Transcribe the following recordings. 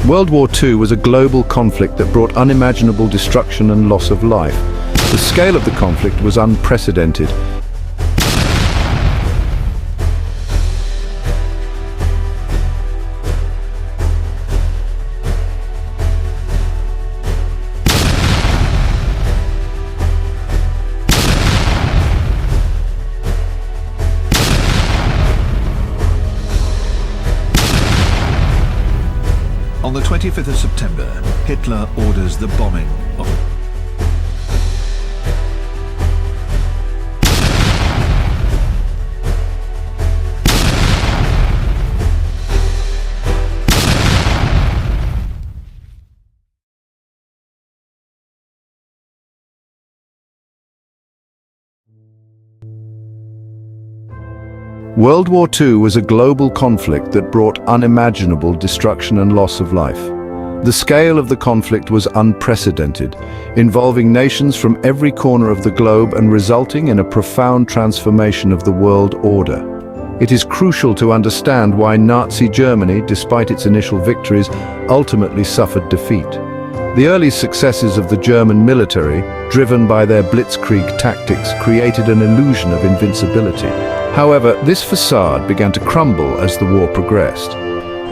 World War II was a global conflict that brought unimaginable destruction and loss of life. The scale of the conflict was unprecedented. On the 25th of September, Hitler orders the bombing of World War II was a global conflict that brought unimaginable destruction and loss of life. The scale of the conflict was unprecedented, involving nations from every corner of the globe and resulting in a profound transformation of the world order. It is crucial to understand why Nazi Germany, despite its initial victories, ultimately suffered defeat. The early successes of the German military, driven by their blitzkrieg tactics, created an illusion of invincibility. However, this facade began to crumble as the war progressed.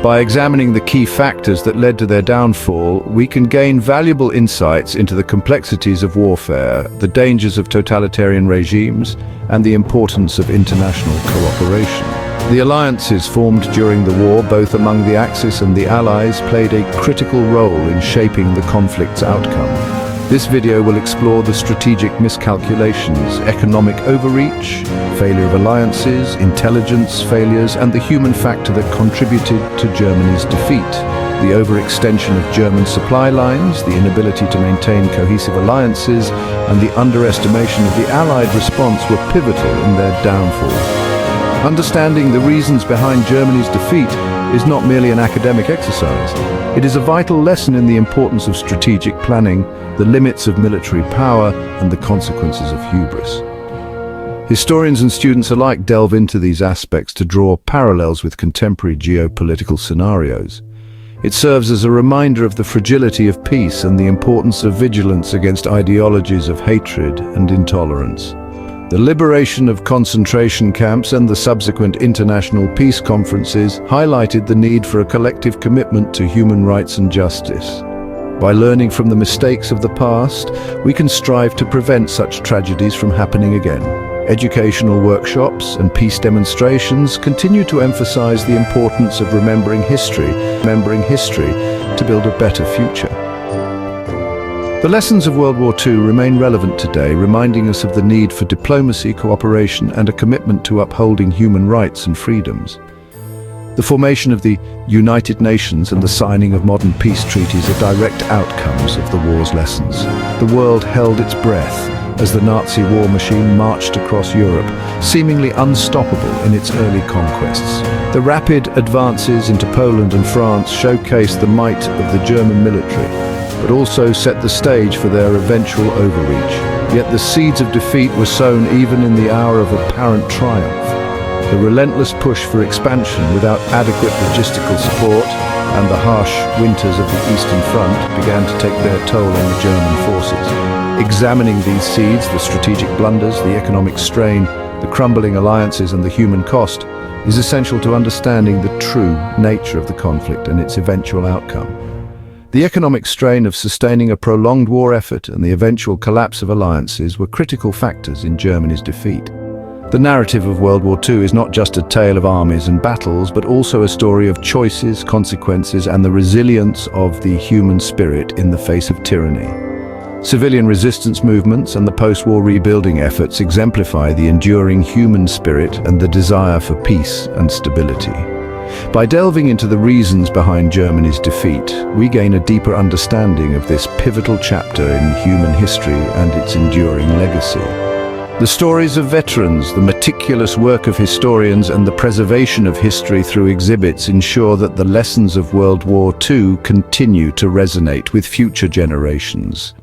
By examining the key factors that led to their downfall, we can gain valuable insights into the complexities of warfare, the dangers of totalitarian regimes, and the importance of international cooperation. The alliances formed during the war, both among the Axis and the Allies, played a critical role in shaping the conflict's outcome. This video will explore the strategic miscalculations, economic overreach, failure of alliances, intelligence failures, and the human factor that contributed to Germany's defeat. The overextension of German supply lines, the inability to maintain cohesive alliances, and the underestimation of the Allied response were pivotal in their downfall. Understanding the reasons behind Germany's defeat is not merely an academic exercise. It is a vital lesson in the importance of strategic planning, the limits of military power, and the consequences of hubris. Historians and students alike delve into these aspects to draw parallels with contemporary geopolitical scenarios. It serves as a reminder of the fragility of peace and the importance of vigilance against ideologies of hatred and intolerance. The liberation of concentration camps and the subsequent international peace conferences highlighted the need for a collective commitment to human rights and justice. By learning from the mistakes of the past, we can strive to prevent such tragedies from happening again. Educational workshops and peace demonstrations continue to emphasize the importance of remembering history to build a better future. The lessons of World War II remain relevant today, reminding us of the need for diplomacy, cooperation, and a commitment to upholding human rights and freedoms. The formation of the United Nations and the signing of modern peace treaties are direct outcomes of the war's lessons. The world held its breath as the Nazi war machine marched across Europe, seemingly unstoppable in its early conquests. The rapid advances into Poland and France showcased the might of the German military, but also set the stage for their eventual overreach. Yet the seeds of defeat were sown even in the hour of apparent triumph. The relentless push for expansion without adequate logistical support and the harsh winters of the Eastern Front began to take their toll on the German forces. Examining these seeds, the strategic blunders, the economic strain, the crumbling alliances, and the human cost, is essential to understanding the true nature of the conflict and its eventual outcome. The economic strain of sustaining a prolonged war effort and the eventual collapse of alliances were critical factors in Germany's defeat. The narrative of World War II is not just a tale of armies and battles, but also a story of choices, consequences, and the resilience of the human spirit in the face of tyranny. Civilian resistance movements and the post-war rebuilding efforts exemplify the enduring human spirit and the desire for peace and stability. By delving into the reasons behind Germany's defeat, we gain a deeper understanding of this pivotal chapter in human history and its enduring legacy. The stories of veterans, the meticulous work of historians, and the preservation of history through exhibits ensure that the lessons of World War II continue to resonate with future generations.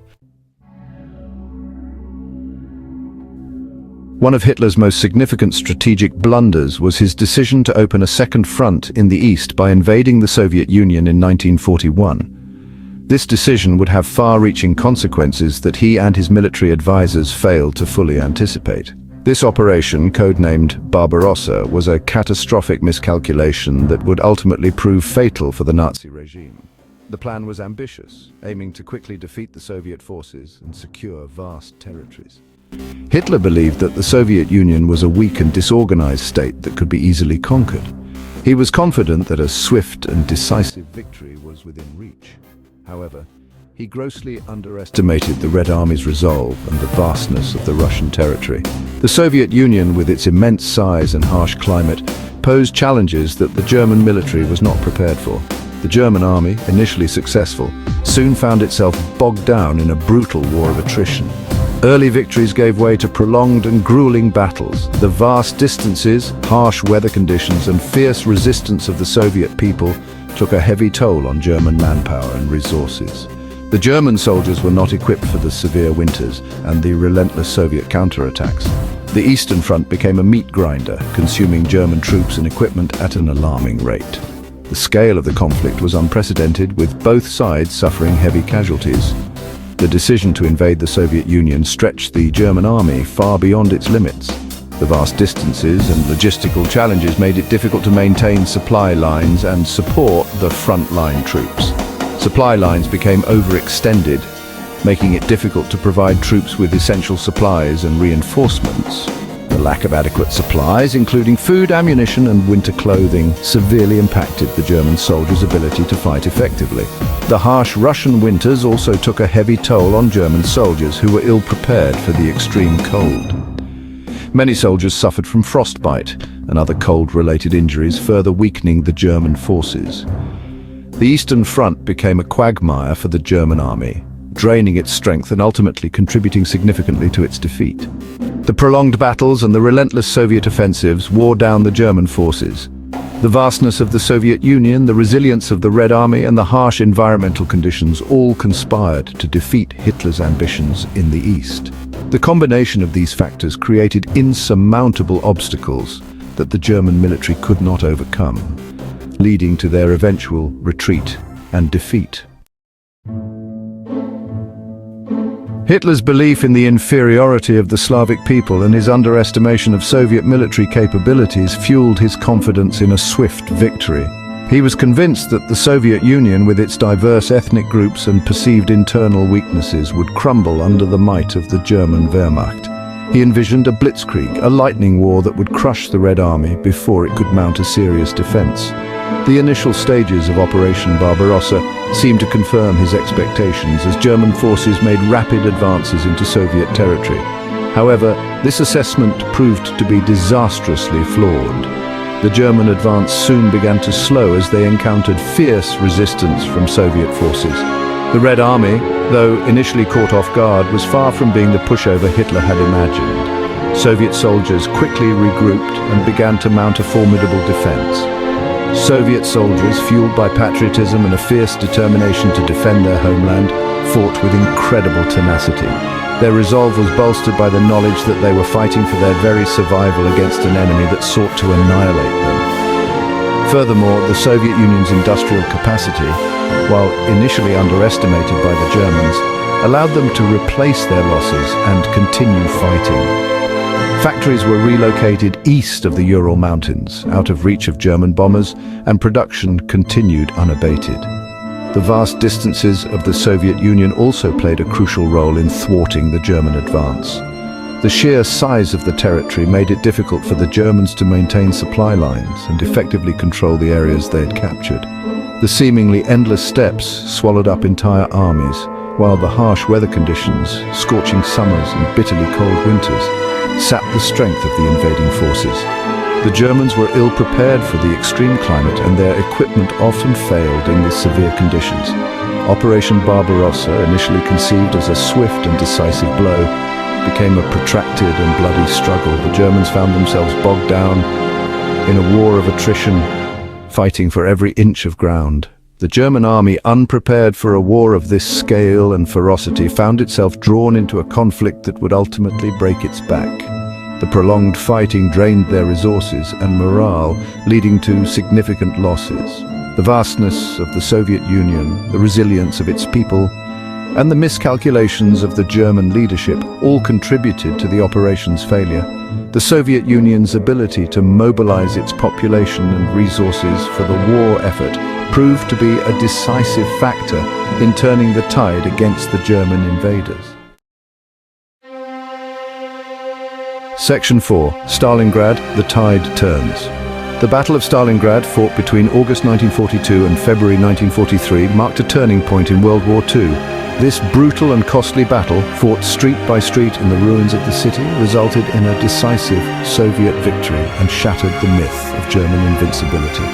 One of Hitler's most significant strategic blunders was his decision to open a second front in the east by invading the Soviet Union in 1941. This decision would have far-reaching consequences that he and his military advisors failed to fully anticipate. This operation, codenamed Barbarossa, was a catastrophic miscalculation that would ultimately prove fatal for the Nazi regime. The plan was ambitious, aiming to quickly defeat the Soviet forces and secure vast territories. Hitler believed that the Soviet Union was a weak and disorganized state that could be easily conquered. He was confident that a swift and decisive victory was within reach. However, he grossly underestimated the Red Army's resolve and the vastness of the Russian territory. The Soviet Union, with its immense size and harsh climate, posed challenges that the German military was not prepared for. The German army, initially successful, soon found itself bogged down in a brutal war of attrition. Early victories gave way to prolonged and grueling battles. The vast distances, harsh weather conditions, and fierce resistance of the Soviet people took a heavy toll on German manpower and resources. The German soldiers were not equipped for the severe winters and the relentless Soviet counterattacks. The Eastern Front became a meat grinder, consuming German troops and equipment at an alarming rate. The scale of the conflict was unprecedented, with both sides suffering heavy casualties. The decision to invade the Soviet Union stretched the German army far beyond its limits. The vast distances and logistical challenges made it difficult to maintain supply lines and support the front-line troops. Supply lines became overextended, making it difficult to provide troops with essential supplies and reinforcements. The lack of adequate supplies, including food, ammunition, and winter clothing, severely impacted the German soldiers' ability to fight effectively. The harsh Russian winters also took a heavy toll on German soldiers who were ill-prepared for the extreme cold. Many soldiers suffered from frostbite and other cold-related injuries, further weakening the German forces. The Eastern Front became a quagmire for the German army, draining its strength and ultimately contributing significantly to its defeat. The prolonged battles and the relentless Soviet offensives wore down the German forces. The vastness of the Soviet Union, the resilience of the Red Army, and the harsh environmental conditions all conspired to defeat Hitler's ambitions in the East. The combination of these factors created insurmountable obstacles that the German military could not overcome, leading to their eventual retreat and defeat. Hitler's belief in the inferiority of the Slavic people and his underestimation of Soviet military capabilities fueled his confidence in a swift victory. He was convinced that the Soviet Union, with its diverse ethnic groups and perceived internal weaknesses, would crumble under the might of the German Wehrmacht. He envisioned a blitzkrieg, a lightning war that would crush the Red Army before it could mount a serious defense. The initial stages of Operation Barbarossa seemed to confirm his expectations as German forces made rapid advances into Soviet territory. However, this assessment proved to be disastrously flawed. The German advance soon began to slow as they encountered fierce resistance from Soviet forces. The Red Army, though initially caught off guard, was far from being the pushover Hitler had imagined. Soviet soldiers quickly regrouped and began to mount a formidable defense. Soviet soldiers, fueled by patriotism and a fierce determination to defend their homeland, fought with incredible tenacity. Their resolve was bolstered by the knowledge that they were fighting for their very survival against an enemy that sought to annihilate them. Furthermore, the Soviet Union's industrial capacity, while initially underestimated by the Germans, allowed them to replace their losses and continue fighting. Factories were relocated east of the Ural Mountains, out of reach of German bombers, and production continued unabated. The vast distances of the Soviet Union also played a crucial role in thwarting the German advance. The sheer size of the territory made it difficult for the Germans to maintain supply lines and effectively control the areas they had captured. The seemingly endless steppes swallowed up entire armies, while the harsh weather conditions, scorching summers and bitterly cold winters, sapped the strength of the invading forces. The Germans were ill-prepared for the extreme climate, and their equipment often failed in the severe conditions. Operation Barbarossa, initially conceived as a swift and decisive blow, became a protracted and bloody struggle. The Germans found themselves bogged down in a war of attrition, fighting for every inch of ground. The German army, unprepared for a war of this scale and ferocity, found itself drawn into a conflict that would ultimately break its back. The prolonged fighting drained their resources and morale, leading to significant losses. The vastness of the Soviet Union, the resilience of its people, and the miscalculations of the German leadership all contributed to the operation's failure. The Soviet Union's ability to mobilize its population and resources for the war effort proved to be a decisive factor in turning the tide against the German invaders. Section 4. Stalingrad, the tide turns. The Battle of Stalingrad, fought between August 1942 and February 1943, marked a turning point in World War II. This brutal and costly battle, fought street by street in the ruins of the city, resulted in a decisive Soviet victory and shattered the myth of German invincibility.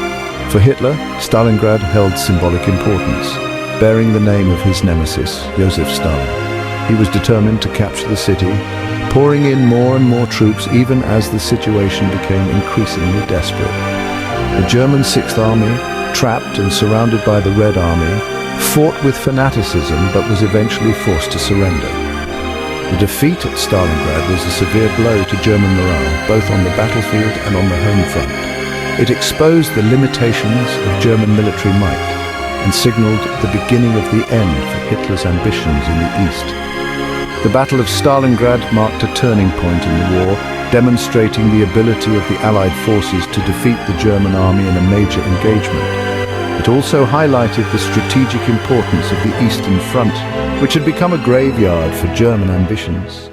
For Hitler, Stalingrad held symbolic importance, bearing the name of his nemesis, Joseph Stalin. He was determined to capture the city, pouring in more and more troops even as the situation became increasingly desperate. The German Sixth Army, trapped and surrounded by the Red Army, fought with fanaticism but was eventually forced to surrender. The defeat at Stalingrad was a severe blow to German morale, both on the battlefield and on the home front. It exposed the limitations of German military might and signaled the beginning of the end for Hitler's ambitions in the East. The Battle of Stalingrad marked a turning point in the war, demonstrating the ability of the Allied forces to defeat the German army in a major engagement. It also highlighted the strategic importance of the Eastern Front, which had become a graveyard for German ambitions.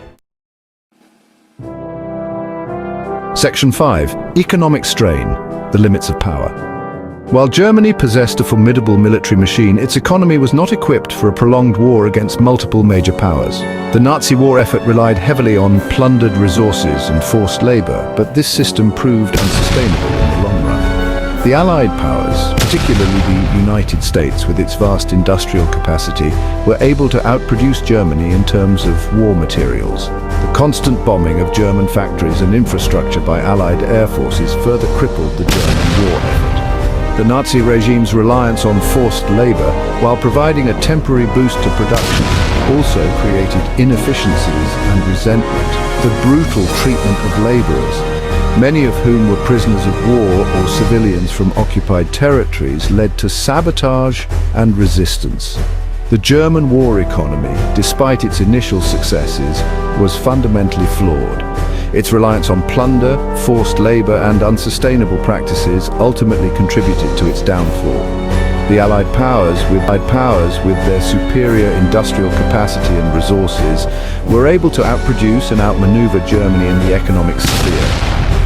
Section 5. Economic strain, the limits of power. While Germany possessed a formidable military machine, its economy was not equipped for a prolonged war against multiple major powers. The Nazi war effort relied heavily on plundered resources and forced labor, but this system proved unsustainable in the long run. The Allied powers, particularly the United States with its vast industrial capacity, were able to outproduce Germany in terms of war materials. The constant bombing of German factories and infrastructure by Allied air forces further crippled the German war effort. The Nazi regime's reliance on forced labor, while providing a temporary boost to production, also created inefficiencies and resentment. The brutal treatment of laborers, many of whom were prisoners of war or civilians from occupied territories, led to sabotage and resistance. The German war economy, despite its initial successes, was fundamentally flawed. Its reliance on plunder, forced labor, and unsustainable practices ultimately contributed to its downfall. The Allied powers, with their superior industrial capacity and resources, were able to outproduce and outmaneuver Germany in the economic sphere.